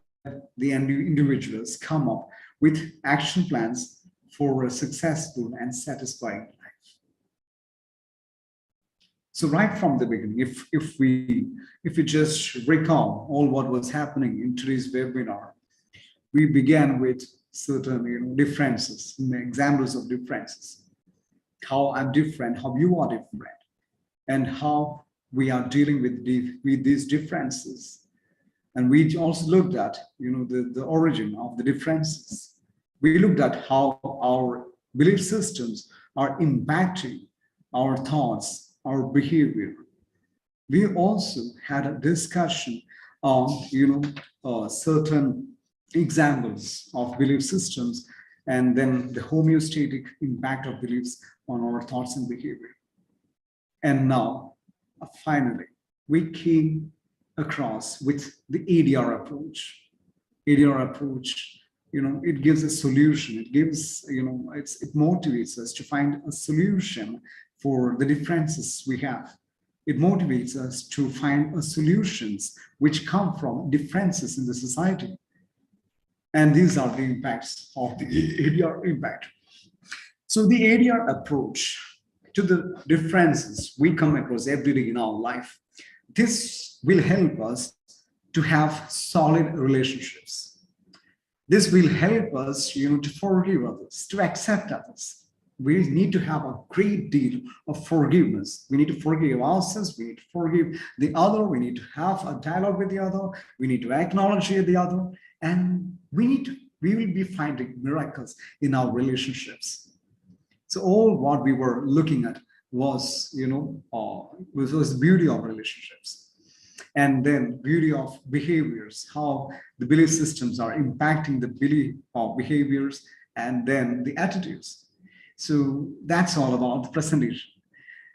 the individuals come up with action plans for a successful and satisfying life. So right from the beginning, if we just recall all what was happening in today's webinar, we began with certain differences, examples of differences, how I'm different, how you are different, and how we are dealing with these differences. And we also looked at the origin of the differences. We looked at how our belief systems are impacting our thoughts, our behavior. We also had a discussion on certain examples of belief systems, and then the homeostatic impact of beliefs on our thoughts and behavior. And now, finally, we came across with the ADR approach. ADR approach, it gives a solution. It gives, it motivates us to find a solution for the differences we have. It motivates us to find solutions which come from differences in the society. And these are the impacts of the ADR impact. So the ADR approach to the differences we come across every day in our life, this will help us to have solid relationships. This will help us, to forgive others, to accept others. We need to have a great deal of forgiveness. We need to forgive ourselves. We need to forgive the other. We need to have a dialogue with the other. We need to acknowledge the other. And we will be finding miracles in our relationships. So all what we were looking at was, was the beauty of relationships. And then beauty of behaviors, how the belief systems are impacting the belief of behaviors, and then the attitudes. So that's all about the presentation.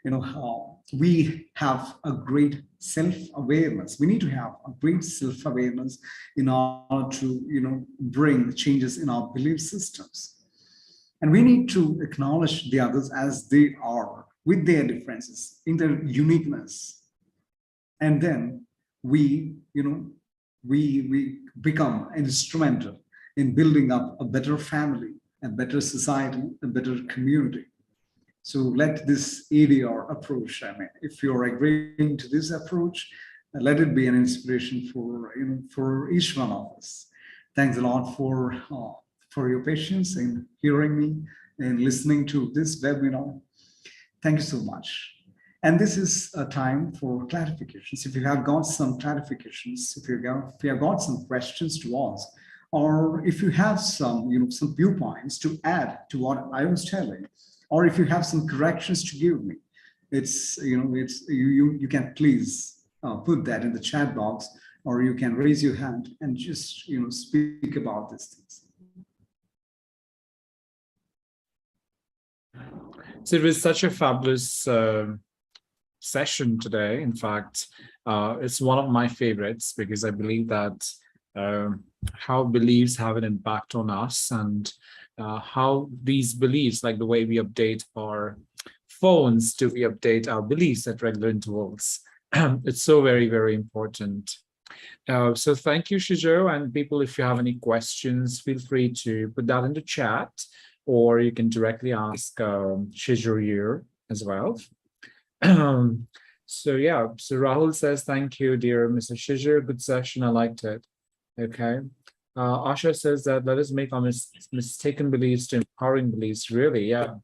How we have a great self-awareness. We need to have a great self-awareness in order to, bring changes in our belief systems. And we need to acknowledge the others as they are, with their differences, in their uniqueness. And then we become instrumental in building up a better family, a better society, a better community. So let this ADR approach, if you're agreeing to this approach, let it be an inspiration for each one of us. Thanks a lot for your patience in hearing me and listening to this webinar. Thank you so much. And this is a time for clarifications. If you have got some clarifications, if you have got some questions to ask, or if you have some, some viewpoints to add to what I was telling, or if you have some corrections to give me, you can please put that in the chat box, or you can raise your hand and just speak about these things. So it was such a fabulous session today. In fact, it's one of my favorites because I believe that how beliefs have an impact on us, and how these beliefs, like the way we update our phones, do we update our beliefs at regular intervals. It's so very, very important. So thank you, Shijo, and people, if you have any questions, feel free to put that in the chat, or you can directly ask Shijo here as well. So yeah, so Rahul says, thank you, dear Mr. Shijo, good session, I liked it. Okay. Asha says that let us make our mistaken beliefs to empowering beliefs. Really, yeah.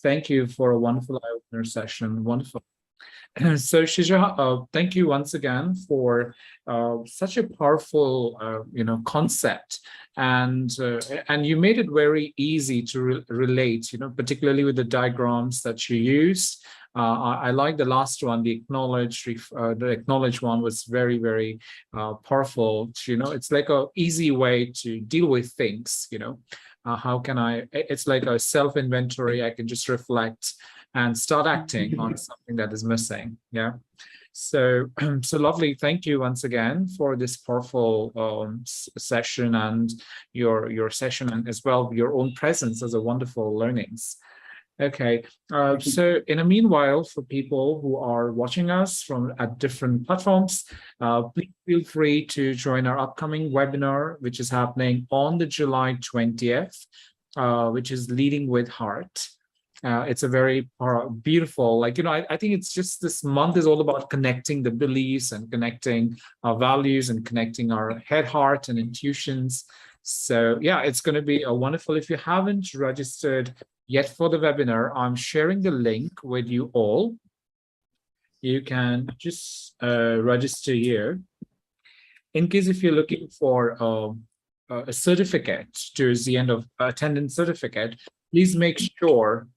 Thank you for a wonderful eye-opener session. Wonderful. So Shija, thank you once again for such a powerful, concept, and you made it very easy to relate. Particularly with the diagrams that you used. I like the last one, the acknowledge one was very, very powerful. It's like a easy way to deal with things. How can I? It's like a self-inventory. I can just reflect and start acting on something that is missing. Yeah. So, so lovely. Thank you once again for this powerful session and your session, and as well your own presence as a wonderful learnings. Okay, so in a meanwhile, for people who are watching us from at different platforms, please feel free to join our upcoming webinar, which is happening on the July 20th, which is Leading with Heart. It's a very beautiful, I think it's just this month is all about connecting the beliefs and connecting our values and connecting our head, heart, and intuitions. So yeah, it's going to be a wonderful. If you haven't registered yet for the webinar, I'm sharing the link with you all. You can just register here. In case if you're looking for a certificate towards the end of attendance certificate, please make sure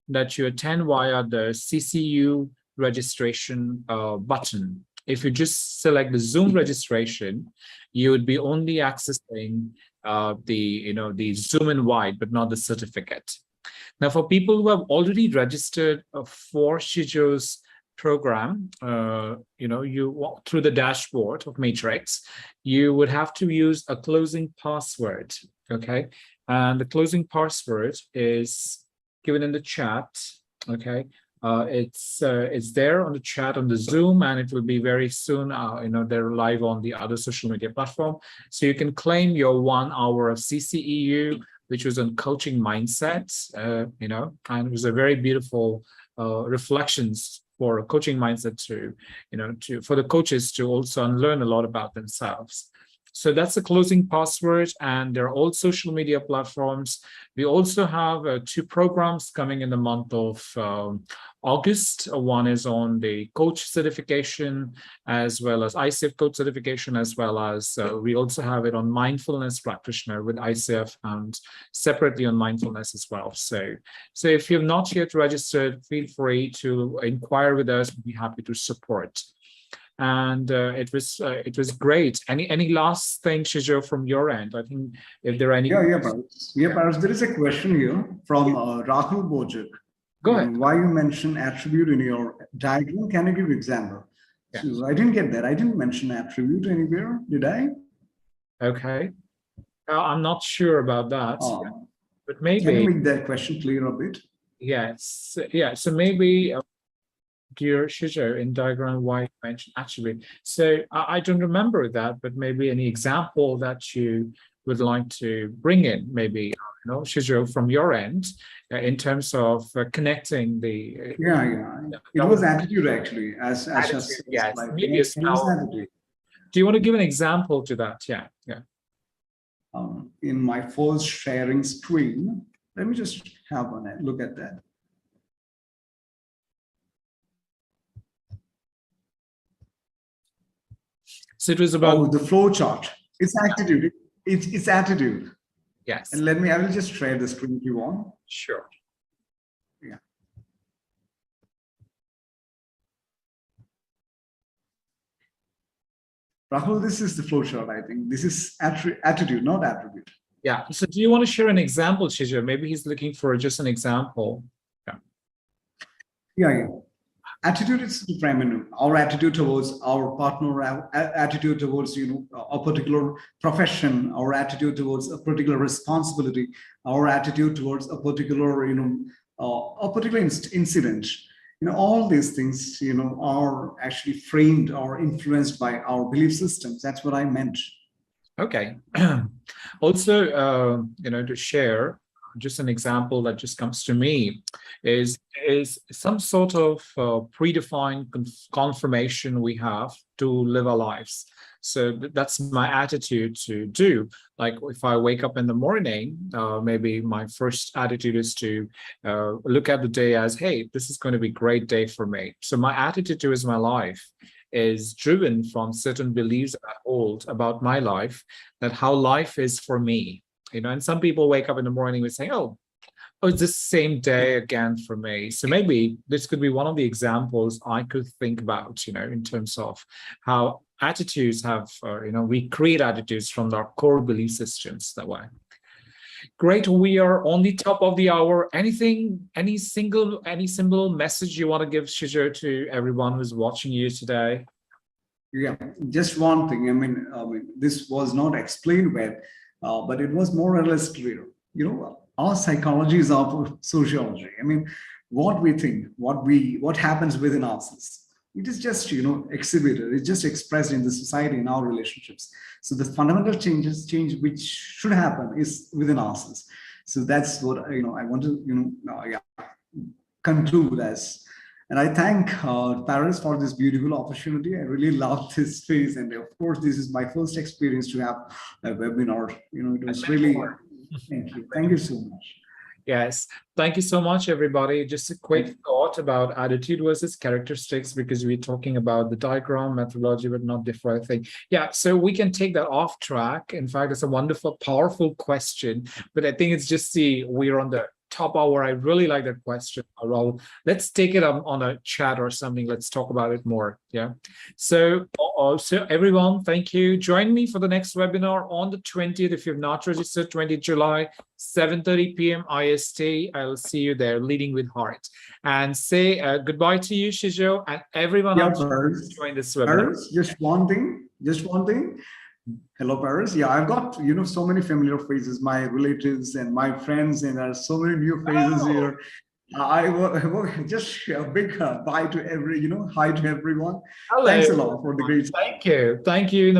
that you attend via the CCU registration button. If you just select the Zoom registration, you would be only accessing the Zoom invite, but not the certificate. Now, for people who have already registered for Shijo's program, you through the dashboard of Matrix, you would have to use a closing password. Okay, and the closing password is given in the chat. Okay, it's there on the chat on the Zoom, and it will be very soon. They're live on the other social media platform, so you can claim your 1 hour of CCEU, which was on coaching mindset. And it was a very beautiful reflections for a coaching mindset for the coaches to also unlearn a lot about themselves. So that's the closing password, and they're all social media platforms. We also have 2 programs coming in the month of August. One is on the coach certification, as well as ICF coach certification, as well as we also have it on mindfulness practitioner with ICF, and separately on mindfulness as well. So if you've not yet registered, feel free to inquire with us. We'd be happy to support. And it was great. Any last thing, Shijo, from your end? I think if there are any. Paras, there is a question here from Rahul Bojak. Go ahead. Why you mention attribute in your diagram? Can you give example? Yeah. So I didn't get that. I didn't mention attribute anywhere, did I? Okay. I'm not sure about that, but maybe. Can you make that question clear a bit? Yes. Yeah. So maybe. Dear Shijo, in diagram why you mentioned attribute. So I don't remember that, but maybe any example that you would like to bring in, maybe, Shijo, from your end, in terms of connecting the. It was attitude actually, as yes, like, maybe a attitude. Do you want to give an example to that? Yeah. In my first sharing screen, let me just have a look at that. So it was about the flow chart. It's attitude. It's attitude. Yes. And I will just share the screen if you want. Sure. Yeah. Rahul, this is the flow chart, I think. This is attitude, not attribute. Yeah. So do you want to share an example, Shijo? Maybe he's looking for just an example. Yeah. Attitude is reframing. Our attitude towards our partner, our attitude towards a particular profession, our attitude towards a particular responsibility, our attitude towards a particular incident. All these things are actually framed or influenced by our belief systems. That's what I meant. Okay. Also, to share just an example that just comes to me is some sort of predefined confirmation we have to live our lives. So that's my attitude to do. Like if I wake up in the morning, maybe my first attitude is to look at the day as, hey, this is going to be a great day for me. So my attitude towards my life is driven from certain beliefs I hold about my life, that how life is for me. And some people wake up in the morning with saying, oh, it's the same day again for me. So maybe this could be one of the examples I could think about, in terms of how attitudes have, we create attitudes from our core belief systems that way. Great. We are on the top of the hour. Any simple message you want to give, Shijo, to everyone who's watching you today? Yeah, just one thing. I mean, this was not explained well, but it was more or less clear. Our psychology is our sociology. I mean, what we think, what happens within ourselves, it is just exhibited. It's just expressed in the society, in our relationships. So the fundamental change which should happen is within ourselves. So that's what I want to conclude as. And I thank Paris for this beautiful opportunity. I really love this space, and of course, this is my first experience to have a webinar. It was really. Thank you so much. Yes, thank you so much, everybody. Just a quick thought about attitude versus characteristics, because we're talking about the diagram methodology, but not different thing. Yeah, so we can take that off track. In fact, it's a wonderful, powerful question, but I think it's just we're on the top hour. I really like that question. Let's take it on a chat or something. Let's talk about it more. Yeah. So everyone, thank you. Join me for the next webinar on the 20th. If you've not registered, 20th July, 7:30 p.m. IST. I'll see you there, leading with heart. And say goodbye to you, Shijo, and everyone else who's joined this webinar. Paris, just one thing. Hello, Paris. Yeah, I've got so many familiar faces, my relatives and my friends, and there are so many new faces here. I will just a big bye to hi to everyone. Hello. Thanks a lot for the great. Thank you.